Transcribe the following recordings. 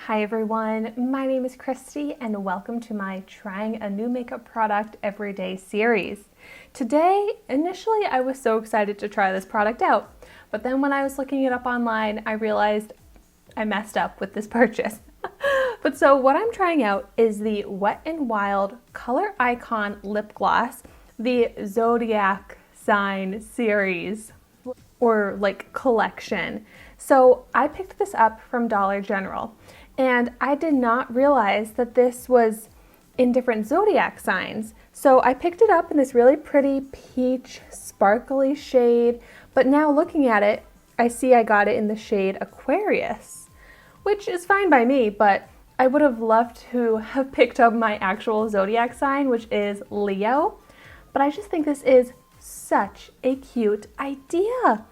Hi everyone, my name is Christy and welcome to my Trying a New Makeup Product Everyday series. Today, initially I was so excited to try this product out, but then when I was looking it up online, I realized I messed up with this purchase. But so what I'm trying out is the Wet n Wild Coloricon lip gloss, the Zodiac sign series, or like collection. So I picked this up from Dollar General. And I did not realize that this was in different zodiac signs. So I picked it up in this really pretty peach sparkly shade, but now looking at it, I see I got it in the shade Aquarius, which is fine by me, but I would have loved to have picked up my actual zodiac sign, which is Leo. But I just think this is such a cute idea.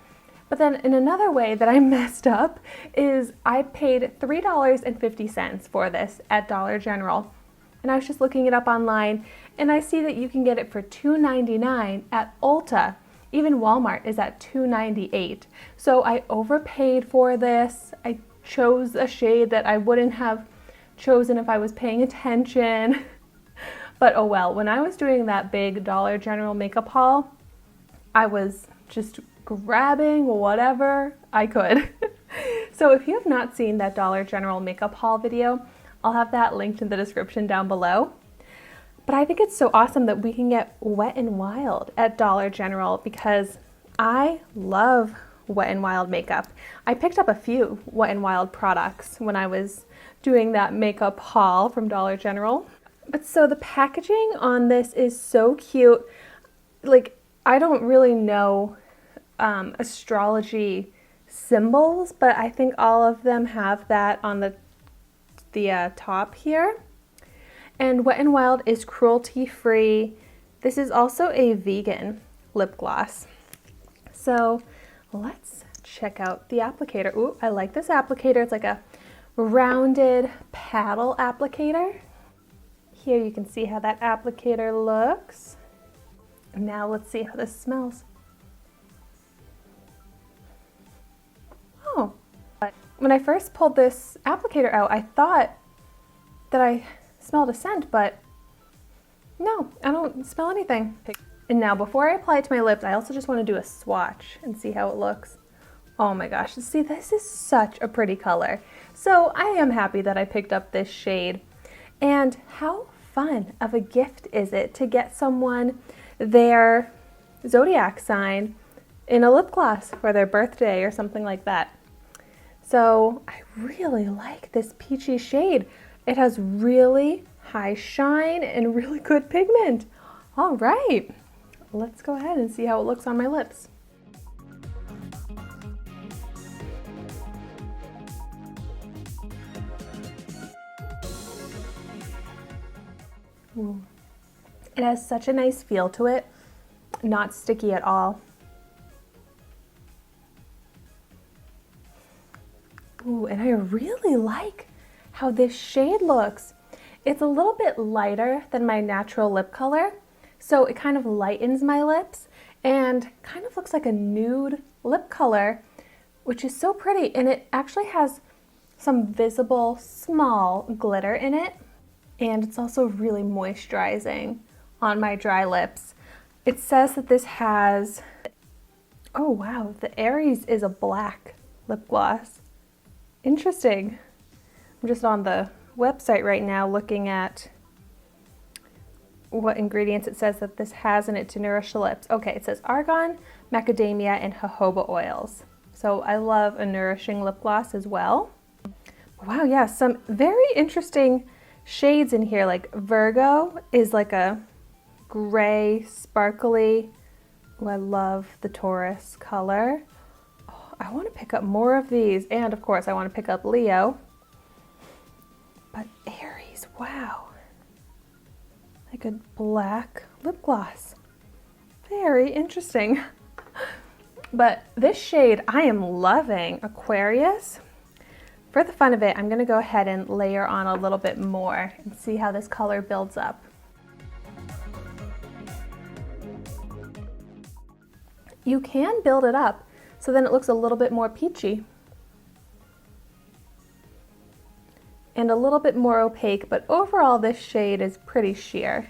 But then in another way that I messed up is I paid $3.50 for this at Dollar General. And I was just looking it up online and I see that you can get it for $2.99 at Ulta. Even Walmart is at $2.98. So I overpaid for this. I chose a shade that I wouldn't have chosen if I was paying attention. But oh well, when I was doing that big Dollar General makeup haul, I was just grabbing whatever I could. So if you have not seen that Dollar General makeup haul video, I'll have that linked in the description down below. But I think it's so awesome that we can get Wet n Wild at Dollar General because I love Wet n Wild makeup. I picked up a few Wet n Wild products when I was doing that makeup haul from Dollar General. But so the packaging on this is so cute. Like, I don't really know astrology symbols, but I think all of them have that on the top here. And Wet n Wild is cruelty-free. This is also a vegan lip gloss. So let's check out the applicator. Ooh, I like this applicator. It's like a rounded paddle applicator. Here you can see how that applicator looks. Now let's see how this smells. Oh, but when I first pulled this applicator out, I thought that I smelled a scent, but no, I don't smell anything. And now before I apply it to my lips, I also just want to do a swatch and see how it looks. Oh my gosh, see, this is such a pretty color. So I am happy that I picked up this shade. And how fun of a gift is it to get someone their zodiac sign in a lip gloss for their birthday or something like that. So I really like this peachy shade. It has really high shine and really good pigment. All right, let's go ahead and see how it looks on my lips. Ooh. It has such a nice feel to it, not sticky at all. Ooh, and I really like how this shade looks. It's a little bit lighter than my natural lip color, so it kind of lightens my lips and kind of looks like a nude lip color, which is so pretty. And it actually has some visible small glitter in it, and it's also really moisturizing on my dry lips. It says that this has, oh wow, the Aries is a black lip gloss. Interesting. I'm just on the website right now looking at what ingredients it says that this has in it to nourish the lips. Okay, it says argan, macadamia, and jojoba oils. So I love a nourishing lip gloss as well. Wow, yeah, some very interesting shades in here. Like Virgo is like a gray, sparkly. Oh, I love the Taurus color. Oh, I want to pick up more of these. And of course, I want to pick up Leo. But Aries, wow. Like a black lip gloss. Very interesting. But this shade, I am loving, Aquarius. For the fun of it, I'm going to go ahead and layer on a little bit more and see how this color builds up. You can build it up so then it looks a little bit more peachy. and a little bit more opaque, but overall this shade is pretty sheer.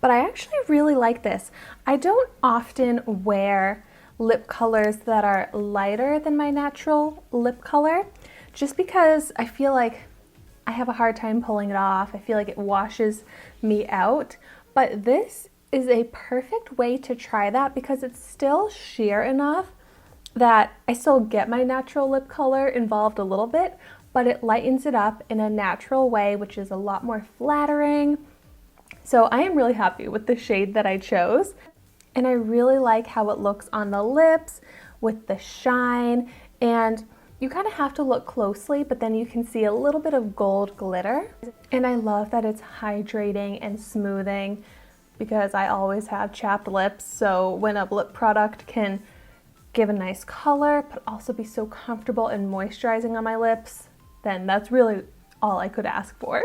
But I actually really like this. I don't often wear lip colors that are lighter than my natural lip color, just because I feel like I have a hard time pulling it off. I feel like it washes me out, but this is a perfect way to try that because it's still sheer enough that I still get my natural lip color involved a little bit, but it lightens it up in a natural way, which is a lot more flattering. So I am really happy with the shade that I chose, and I really like how it looks on the lips with the shine, and you kind of have to look closely, but then you can see a little bit of gold glitter. And I love that it's hydrating and smoothing because I always have chapped lips, so when a lip product can give a nice color but also be so comfortable and moisturizing on my lips, then that's really all I could ask for.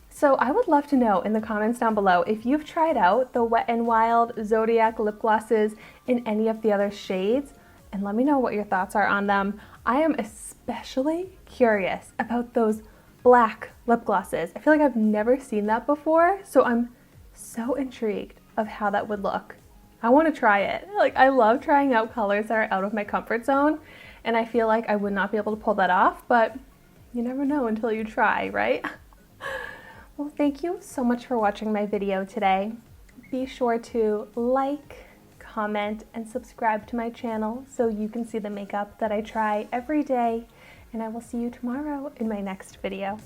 So I would love to know in the comments down below if you've tried out the Wet n Wild Zodiac lip glosses in any of the other shades, and let me know what your thoughts are on them. I am especially curious about those black lip glosses. I feel like I've never seen that before, so I'm so intrigued of how that would look. I want to try it. Like, I love trying out colors that are out of my comfort zone, and I feel like I would not be able to pull that off, but you never know until you try, right? Well, thank you so much for watching my video today. Be sure to like, comment, and subscribe to my channel so you can see the makeup that I try every day, and I will see you tomorrow in my next video.